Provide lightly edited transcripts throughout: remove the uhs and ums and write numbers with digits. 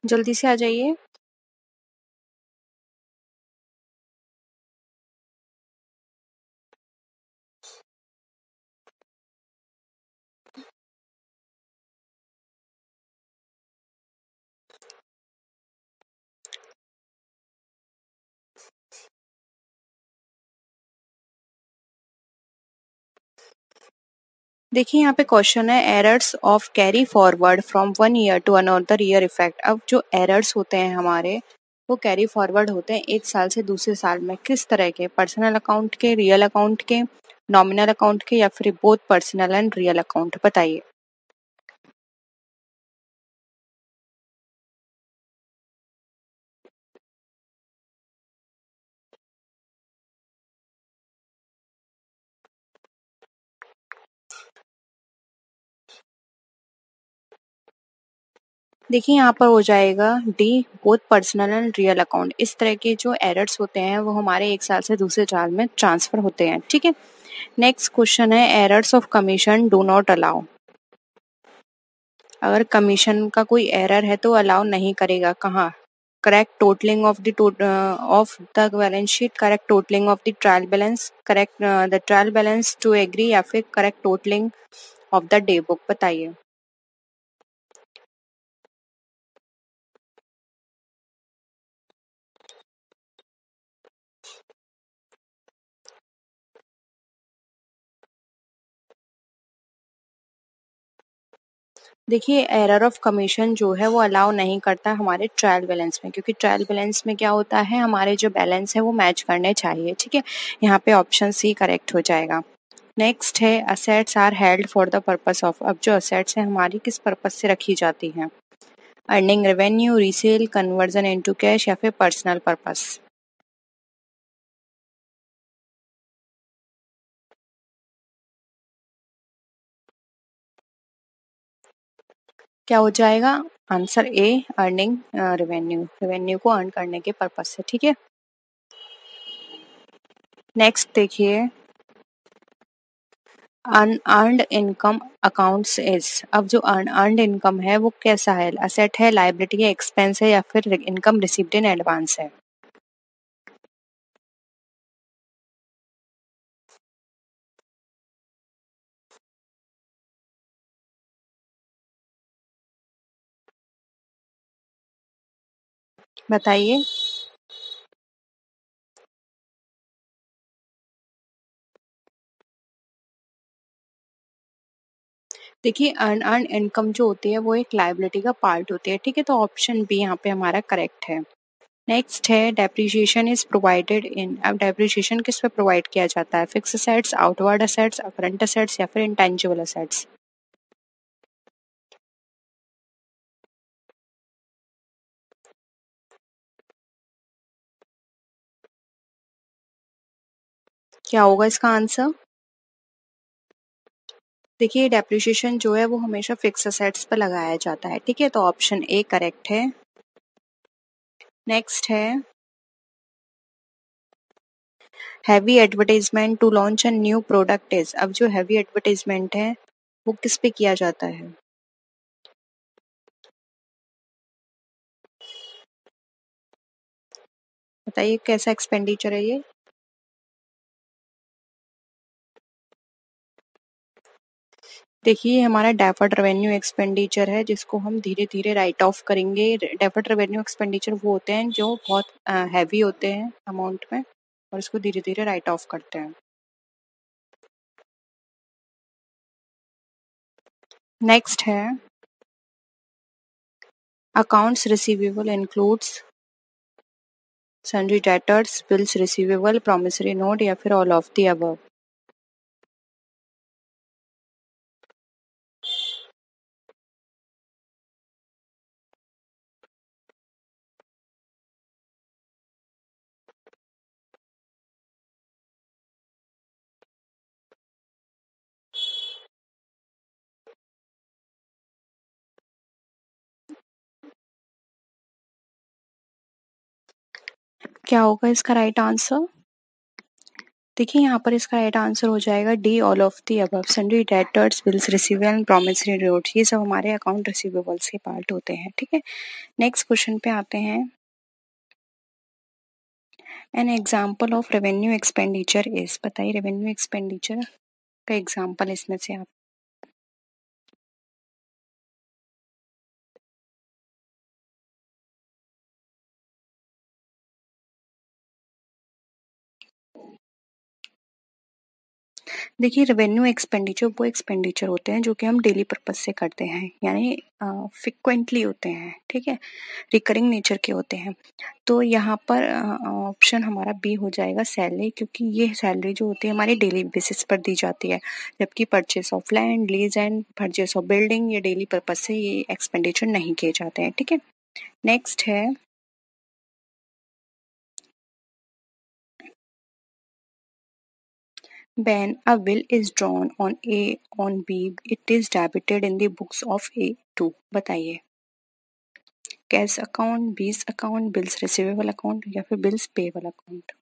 जल्दी से आ जाइए। देखिए यहाँ पे क्वेश्चन है errors of carry forward from one year to another year effect. अब जो एरर्स होते हैं हमारे वो कैरी फॉरवर्ड होते हैं एक साल से दूसरे साल में, किस तरह के? पर्सनल अकाउंट के, रियल अकाउंट के, नॉमिनल अकाउंट के, या फिर both personal and real account? बताइए। देखिए यहाँ पर हो जाएगा D, both personal and real account. इस तरह के जो एरर्स होते हैं वो हमारे एक साल से दूसरे साल में ट्रांसफर होते हैं। ठीक है, नेक्स्ट क्वेश्चन है errors of commission do not allow. अगर कमीशन का कोई एरर है तो अलाउ नहीं करेगा। कहाँ? Correct totalling of the balance sheet, correct totalling of the trial balance, correct the trial balance to agree, या फिर correct totalling of the day book? बताइए। देखिए एरर ऑफ कमीशन जो है वो अलाउ नहीं करता हमारे ट्रायल बैलेंस में, क्योंकि ट्रायल बैलेंस में क्या होता है, हमारे जो बैलेंस है वो मैच करने चाहिए। ठीक है, यहाँ पे ऑप्शन सी करेक्ट हो जाएगा। नेक्स्ट है assets are held for the purpose of. अब जो असेट्स है हमारी किस पर्पस से रखी जाती हैं? Earning revenue, resale, conversion into cash, या फिर पर्सनल पर्पस? क्या हो जाएगा? Answer A, earning revenue, revenue को अर्न करने के पर्पस से। ठीक है, नेक्स्ट देखिए अनअर्न्ड इनकम अकाउंट्स इज। अब जो अनअर्न्ड इनकम है वो कैसा है? असेट है, लायबिलिटी है, एक्सपेंस है, या फिर इनकम रिसीव्ड इन एडवांस है? बताइए। देखिए अनअर्न्ड इनकम जो होती है वो एक लायबिलिटी का पार्ट होती है। ठीक है, तो ऑप्शन बी यहाँ पे हमारा करेक्ट है। नेक्स्ट है डेप्रिसिएशन इज प्रोवाइडेड इन। अब डेप्रिसिएशन किस पे प्रोवाइड किया जाता है? Fix assets, outward assets, current assets, या फिर इंटेंजिबल असेट्स? क्या होगा इसका आंसर? देखिए डेप्रिसिएशन जो है वो हमेशा फिक्स असेट्स पर लगाया जाता है। ठीक है, तो ऑप्शन ए करेक्ट है। नेक्स्ट है heavy advertisement to launch a new product is. अब जो हैवी एडवर्टाइजमेंट है वो किस पे किया जाता है? बताइए कैसा एक्सपेंडिचर है ये? देखिए ये हमारा डेफर्ड रेवेन्यू एक्सपेंडिचर है, जिसको हम धीरे धीरे राइट ऑफ करेंगे। डेफर्ड रेवेन्यू एक्सपेंडिचर वो होते हैं जो बहुत हैवी होते हैं अमाउंट में, और इसको धीरे धीरे राइट ऑफ करते हैं। नेक्स्ट है accounts receivable includes sundry debtors, bills receivable, promissory note, या फिर ऑल ऑफ द अबव? क्या होगा इसका राइट आंसर? देखिए यहाँ पर इसका राइट आंसर हो जाएगा D, all of the above. Sundry debtors, bills receivable, promissory notes, ये सब हमारे अकाउंट रिसीवेबल्स के पार्ट होते हैं। ठीक है, नेक्स्ट क्वेश्चन पे आते हैं। An example of revenue expenditure is, बताइए रेवेन्यू एक्सपेंडिचर का एग्जाम्पल इसमें से आप। देखिए रेवेन्यू एक्सपेंडिचर वो एक्सपेंडिचर होते हैं जो कि हम डेली पर्पज से करते हैं, यानी फ्रिक्वेंटली होते हैं। ठीक है, रिकरिंग नेचर के होते हैं। तो यहाँ पर ऑप्शन हमारा बी हो जाएगा सैलरी, क्योंकि ये सैलरी जो होती है हमारी डेली बेसिस पर दी जाती है, जबकि purchase of land, lease and purchase of building ये डेली पर्पज से ये एक्सपेंडिचर नहीं किए जाते हैं। ठीक है, नेक्स्ट है when a will is drawn on A on B, it is debited in the books of A2। बताइए कैश अकाउंट, बीस अकाउंट, बिल्स रिसीवेबल अकाउंट या फिर बिल्स पेबल अकाउंट।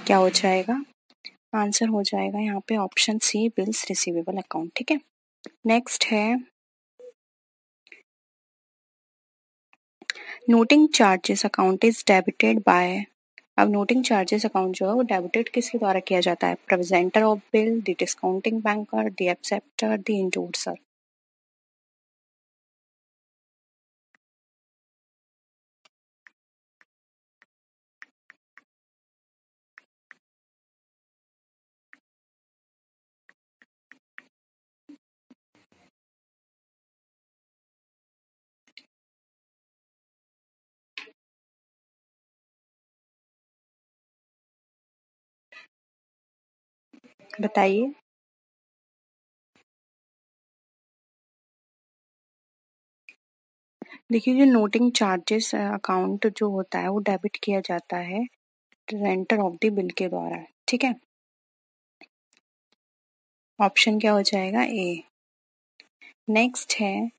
क्या हो जाएगा आंसर? हो जाएगा यहाँ पे option C, bills receivable account. ठीक है, नेक्स्ट है noting charges account is debited by. अब नोटिंग चार्जेस अकाउंट जो है वो डेबिटेड किसके द्वारा किया जाता है? Presenter of bill, the discounting banker, the acceptor, the endorser. बताइए। देखिए जो नोटिंग चार्जेस अकाउंट जो होता है वो डेबिट किया जाता है रेंटर ऑफ द बिल के द्वारा। ठीक है, ऑप्शन क्या हो जाएगा? ए। नेक्स्ट है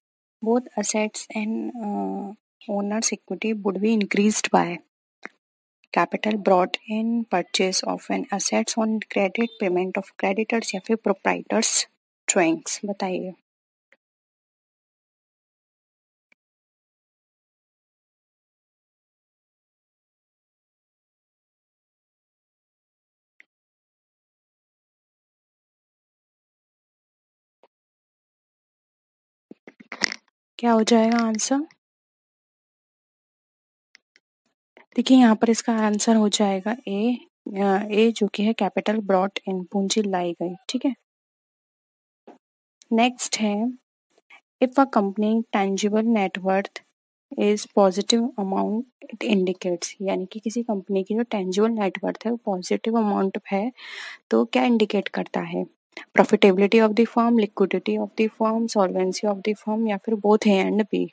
both assets and owners equity would be increased by capital brought in, purchase of an assets on credit, payment of creditors या फिर प्रोप्राइटर्स ड्राइंग्स। बताइए। क्या हो जाएगा आंसर? देखिए यहाँ पर इसका आंसर हो जाएगा ए। ए जो कि है कैपिटल ब्रॉट इन, पूंजी लाई गई। ठीक है, नेक्स्ट है if a company tangible net worth is positive amount it indicates, यानी कि किसी कंपनी की जो टेंजिबल नेटवर्थ है वो पॉजिटिव अमाउंट है तो क्या इंडिकेट करता है? Profitability of the firm, liquidity of the firm, solvency of the firm या फिर बोथ ए एंड बी।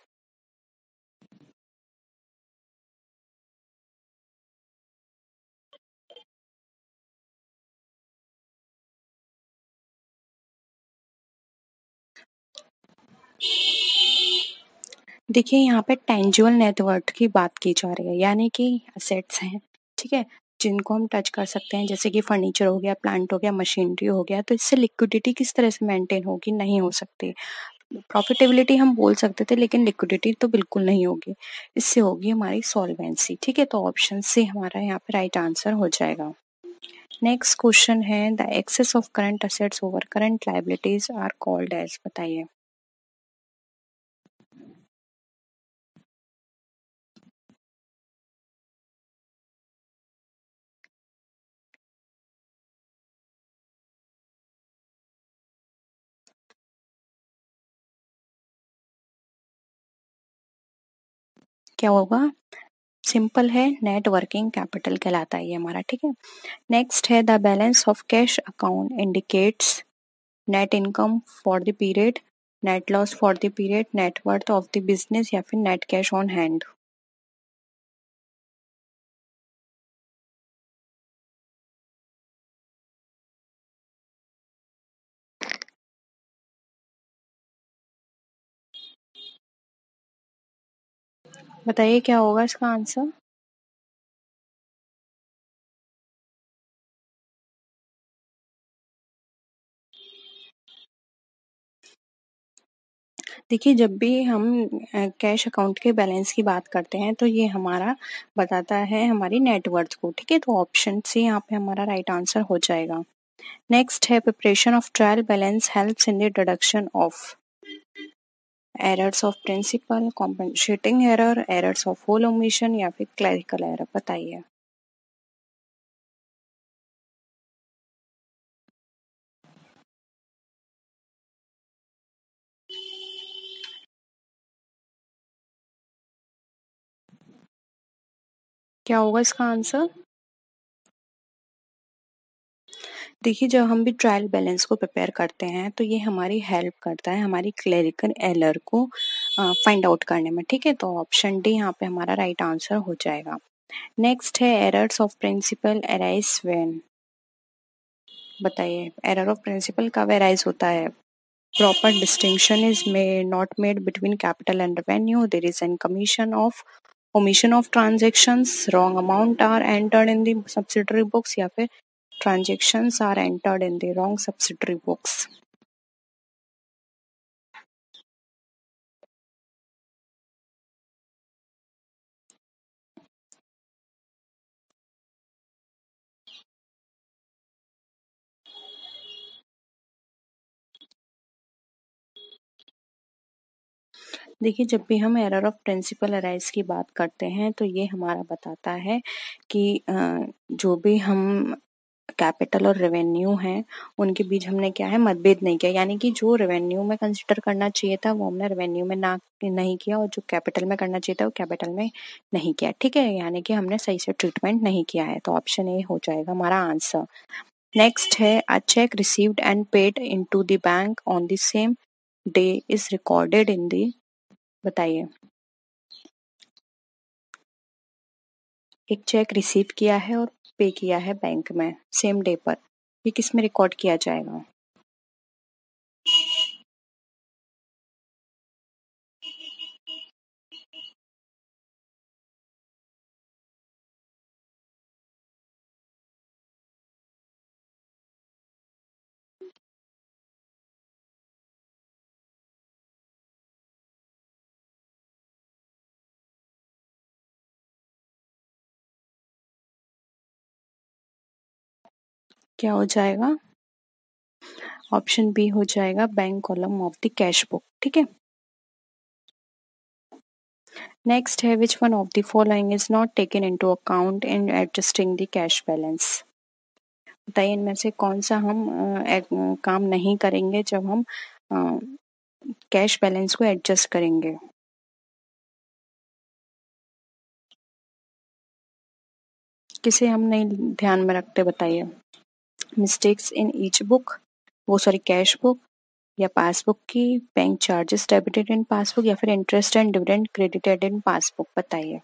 देखिए यहाँ पे टेंजिबल नेटवर्थ की बात की जा रही है, यानी कि असेट्स हैं। ठीक है, जिनको हम टच कर सकते हैं, जैसे कि फर्नीचर हो गया, प्लांट हो गया, मशीनरी हो गया, तो इससे लिक्विडिटी किस तरह से मेंटेन होगी? नहीं हो सकती। प्रॉफिटेबिलिटी हम बोल सकते थे लेकिन लिक्विडिटी तो बिल्कुल नहीं होगी, इससे होगी हमारी सॉल्वेंसी। ठीक है, तो ऑप्शन सी हमारा यहाँ पे राइट आंसर हो जाएगा। नेक्स्ट क्वेश्चन है the excess of current assets over current liabilities are called as. बताइए। क्या होगा? सिंपल है, नेट वर्किंग कैपिटल कहलाता है ये हमारा। ठीक है, नेक्स्ट है the balance of cash account indicates net income for the period net loss for the period, net worth of the business या फिर नेट कैश ऑन हैंड। बताइए क्या होगा इसका आंसर। देखिए जब भी हम कैश अकाउंट के बैलेंस की बात करते हैं तो ये हमारा बताता है हमारी नेटवर्थ को, ठीक है। तो ऑप्शन सी यहाँ पे हमारा राइट आंसर हो जाएगा। नेक्स्ट है preparation of trial balance helps in the deduction of errors of principle, compensating error, errors of whole omission या फिर क्लरिकल एरर। बताइए। क्या होगा इसका आंसर। देखिए जब हम भी ट्रायल बैलेंस को प्रिपेयर करते हैं तो ये हमारी हेल्प करता है हमारी क्लरिकल एरर को फाइंड आउट करने में, ठीक है। तो ऑप्शन डी यहाँ पे हमारा राइट आंसर हो जाएगा। नेक्स्ट है errors of principle arise when. बताइए एरर ऑफ प्रिंसिपल कब अराइज होता है। Proper distinction is not made between capital and revenue, there is an commission of omission of transactions, wrong amount are entered in the subsidiary books या फिर transactions are entered in the wrong subsidiary books। देखिए जब भी हम error of principle arise की बात करते हैं तो ये हमारा बताता है कि जो भी हम कैपिटल और रेवेन्यू हैं उनके बीच हमने क्या है मतभेद नहीं किया, यानी कि जो रेवेन्यू में कंसिडर करना चाहिए था वो हमने रेवेन्यू में ना नहीं किया और जो कैपिटल में करना चाहिए था वो कैपिटल में नहीं किया, ठीक है। यानी कि हमने सही से ट्रीटमेंट नहीं किया है। तो ऑप्शन ए हो जाएगा हमारा आंसर। नेक्स्ट है a cheque received and paid into the bank on the same day is recorded in the. बताइए। एक चेक रिसीव किया है और पे किया है बैंक में सेम डे पर, ये किस में रिकॉर्ड किया जाएगा। क्या हो जाएगा। ऑप्शन बी हो जाएगा bank column of the cash book, ठीक है। नेक्स्ट है which one of the following is not taken into account in adjusting the cash balance. बताइए इनमें से कौन सा हम काम नहीं करेंगे जब हम कैश बैलेंस को एडजस्ट करेंगे। किसे हम नहीं ध्यान में रखते बताइए। मिस्टेक्स इन ईच बुक, वो सॉरी कैश बुक या पासबुक की, bank charges debited in passbook या फिर interest and dividend credited in passbook. बताइए।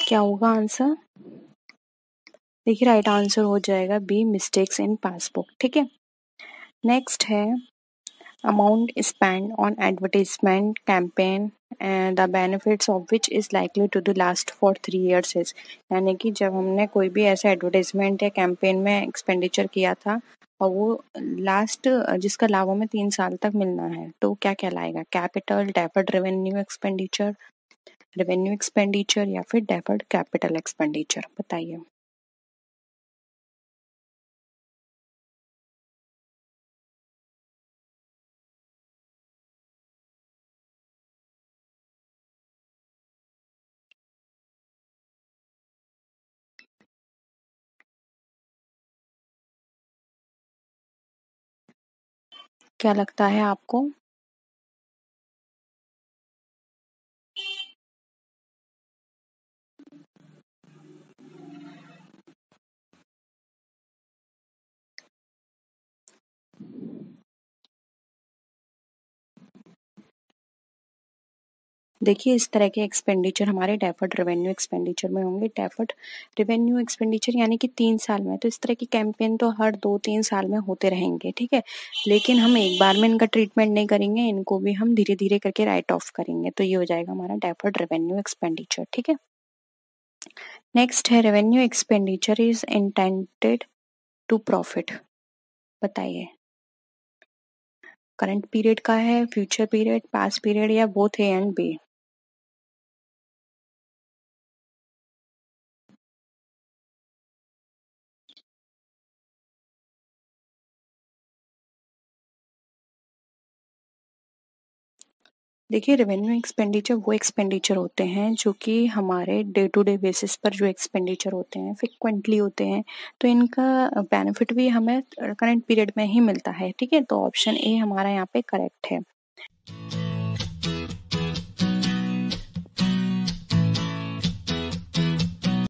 क्या होगा आंसर। देखिए राइट आंसर हो जाएगा बी मिस्टेक्स इन पासबुक, ठीक है। नेक्स्ट है amount spend on advertisement campaign and the benefits of which is likely to the last for 3 years is. यानी कि जब हमने कोई भी ऐसा एडवर्टाइजमेंट या कैंपेन में एक्सपेंडिचर किया था और वो लास्ट जिसका लाभ हमें 3 साल तक मिलना है तो क्या कहलाएगा। कैपिटल, डेफर्ड रेवेन्यू एक्सपेंडिचर या फिर डेफर्ड कैपिटल एक्सपेंडिचर। बताइए। क्या लगता है आपको? देखिए, इस तरह के एक्सपेंडिचर हमारे डेफर्ड रेवेन्यू एक्सपेंडिचर में होंगे। डेफर्ड रेवेन्यू एक्सपेंडिचर यानी कि 3 साल में, तो इस तरह की कैंपेन तो हर 2-3 साल में होते रहेंगे, ठीक है? लेकिन हम एक बार में इनका ट्रीटमेंट नहीं करेंगे, इनको भी हम धीरे-धीरे करके राइट ऑफ करेंगे। तो ये हो जाएगा हमारा डेफर्ड रेवेन्यू एक्सपेंडिचर, ठीक है? नेक्स्ट है revenue expenditure is intended to profit. बताइए, करंट पीरियड का है, फ्यूचर पीरियड, पास्ट पीरियड या बोथ ए एंड बी? देखिए, रेवेन्यू एक्सपेंडिचर वो एक्सपेंडिचर होते हैं जो कि हमारे डे टू डे बेसिस पर जो एक्सपेंडिचर होते हैं, फ्रिक्वेंटली होते हैं, तो इनका बेनिफिट भी हमें करंट पीरियड में ही मिलता है, ठीक है? तो ऑप्शन ए हमारा यहाँ पे करेक्ट है।